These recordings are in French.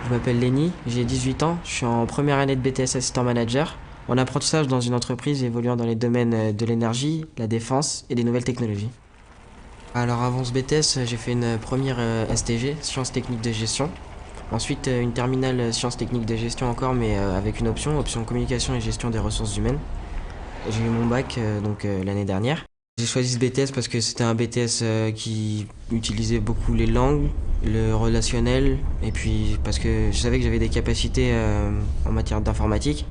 Je m'appelle Lenny, j'ai 18 ans, je suis en première année de BTS Assistant Manager, en apprentissage dans une entreprise évoluant dans les domaines de l'énergie, la défense et des nouvelles technologies. Alors avant ce BTS, j'ai fait une première STG, Sciences Techniques de Gestion. Ensuite une terminale Sciences Techniques de Gestion encore, mais avec une option Communication et Gestion des ressources humaines. J'ai eu mon bac l'année dernière. J'ai choisi ce BTS parce que c'était un BTS qui utilisait beaucoup les langues, le relationnel, et puis parce que je savais que j'avais des capacités en matière d'informatique.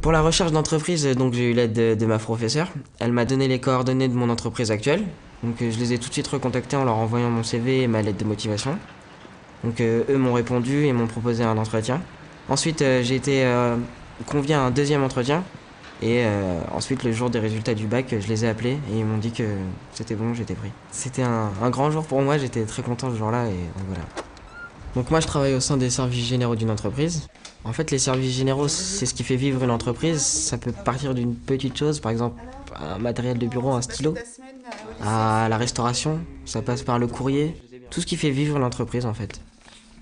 Pour la recherche d'entreprise, donc j'ai eu l'aide de ma professeure. Elle m'a donné les coordonnées de mon entreprise actuelle. Donc je les ai tout de suite recontactés en leur envoyant mon CV et ma lettre de motivation. Donc eux m'ont répondu et m'ont proposé un entretien. Ensuite j'ai été convié à un deuxième entretien. Et ensuite, le jour des résultats du bac, je les ai appelés et ils m'ont dit que c'était bon, j'étais pris. C'était un grand jour pour moi, j'étais très content ce jour-là et donc voilà. Donc moi, je travaille au sein des services généraux d'une entreprise. En fait, les services généraux, c'est ce qui fait vivre une entreprise. Ça peut partir d'une petite chose, par exemple un matériel de bureau, un stylo, à la restauration, ça passe par le courrier, tout ce qui fait vivre l'entreprise en fait.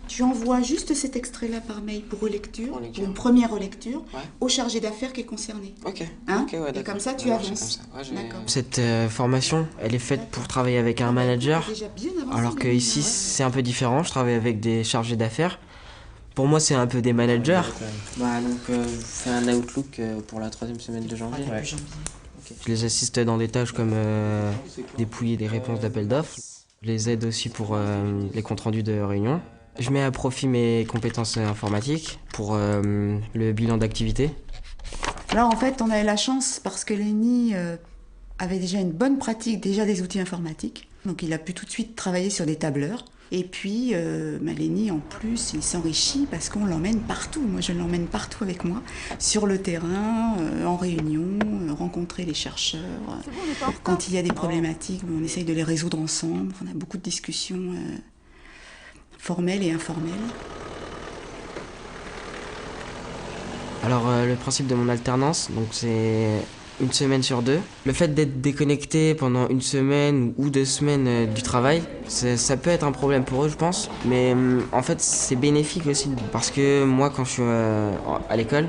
Tu envoies juste cet extrait-là par mail pour relecture, Pour lecture. pour une première relecture, Ouais. au chargé d'affaires qui est concerné. Ok, Hein ok, ouais, Et d'accord. comme ça, tu Ouais, avances. c'est comme ça. Ouais, D'accord. Cette formation, elle est faite pour travailler avec un manager, Déjà bien avancé, alors que Denis, ici hein. c'est un peu différent. Je travaille avec des chargés d'affaires. Pour moi, c'est un peu des managers. Je fais un Outlook pour la troisième semaine de janvier. Début janvier. Je les assiste dans des tâches comme dépouiller des réponses d'appels d'offres. Je les aide aussi pour les comptes rendus de réunion. Je mets à profit mes compétences informatiques pour le bilan d'activité. Là, en fait, on a eu la chance parce que Lenny avait déjà une bonne pratique déjà des outils informatiques. Donc, il a pu tout de suite travailler sur des tableurs. Et puis, Lenny, en plus, il s'enrichit parce qu'on l'emmène partout. Moi, je l'emmène partout avec moi, sur le terrain, en réunion, rencontrer les chercheurs. Quand il y a des problématiques, on essaye de les résoudre ensemble. On a beaucoup de discussions formelles et informelles. Alors le principe de mon alternance, donc c'est une semaine sur deux. Le fait d'être déconnecté pendant une semaine ou 2 semaines du travail, ça peut être un problème pour eux je pense. Mais en fait c'est bénéfique aussi parce que moi quand je suis à l'école,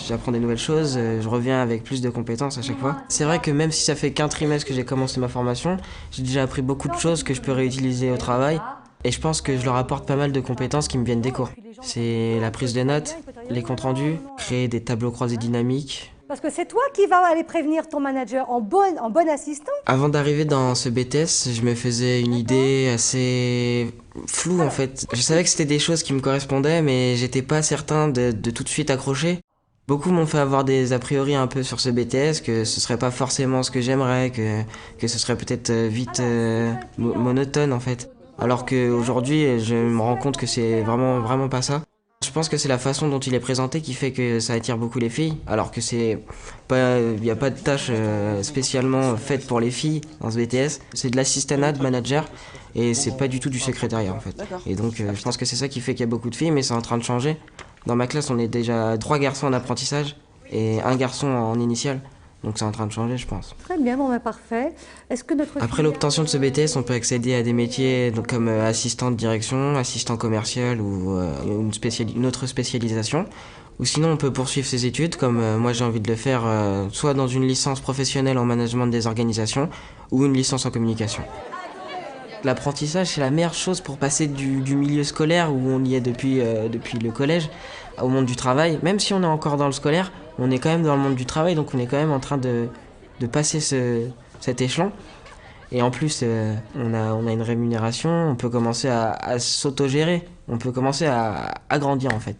j'apprends des nouvelles choses, je reviens avec plus de compétences à chaque fois. C'est vrai que même si ça fait qu'un trimestre que j'ai commencé ma formation, j'ai déjà appris beaucoup de choses que je peux réutiliser au travail. Et je pense que je leur apporte pas mal de compétences qui me viennent des cours. C'est la prise de notes, les comptes rendus, créer des tableaux croisés dynamiques. Parce que c'est toi qui vas aller prévenir ton manager en bon assistant. Avant d'arriver dans ce BTS, je me faisais une idée assez floue en fait. Je savais que c'était des choses qui me correspondaient, mais j'étais pas certain de tout de suite accrocher. Beaucoup m'ont fait avoir des a priori un peu sur ce BTS, que ce serait pas forcément ce que j'aimerais, que ce serait peut-être vite monotone en fait. Alors qu'aujourd'hui, je me rends compte que c'est vraiment pas ça. Je pense que c'est la façon dont il est présenté qui fait que ça attire beaucoup les filles, alors que c'est pas, y a pas de tâche spécialement faite pour les filles dans ce BTS. C'est de l'assistanat de manager et c'est pas du tout du secrétariat en fait. Et donc je pense que c'est ça qui fait qu'il y a beaucoup de filles, mais c'est en train de changer. Dans ma classe, on est déjà 3 garçons en apprentissage et un garçon en initial. Donc c'est en train de changer, je pense. Très bien, bon, ben, parfait. Est-ce que notre Après l'obtention de ce BTS, on peut accéder à des métiers donc, comme assistant de direction, assistant commercial ou une autre spécialisation. Ou sinon, on peut poursuivre ses études, comme moi j'ai envie de le faire, soit dans une licence professionnelle en management des organisations ou une licence en communication. L'apprentissage, c'est la meilleure chose pour passer du milieu scolaire, où on y est depuis le collège, au monde du travail. Même si on est encore dans le scolaire, on est quand même dans le monde du travail, donc on est quand même en train de passer cet échelon. Et en plus, on a une rémunération, on peut commencer à s'autogérer, on peut commencer à grandir en fait.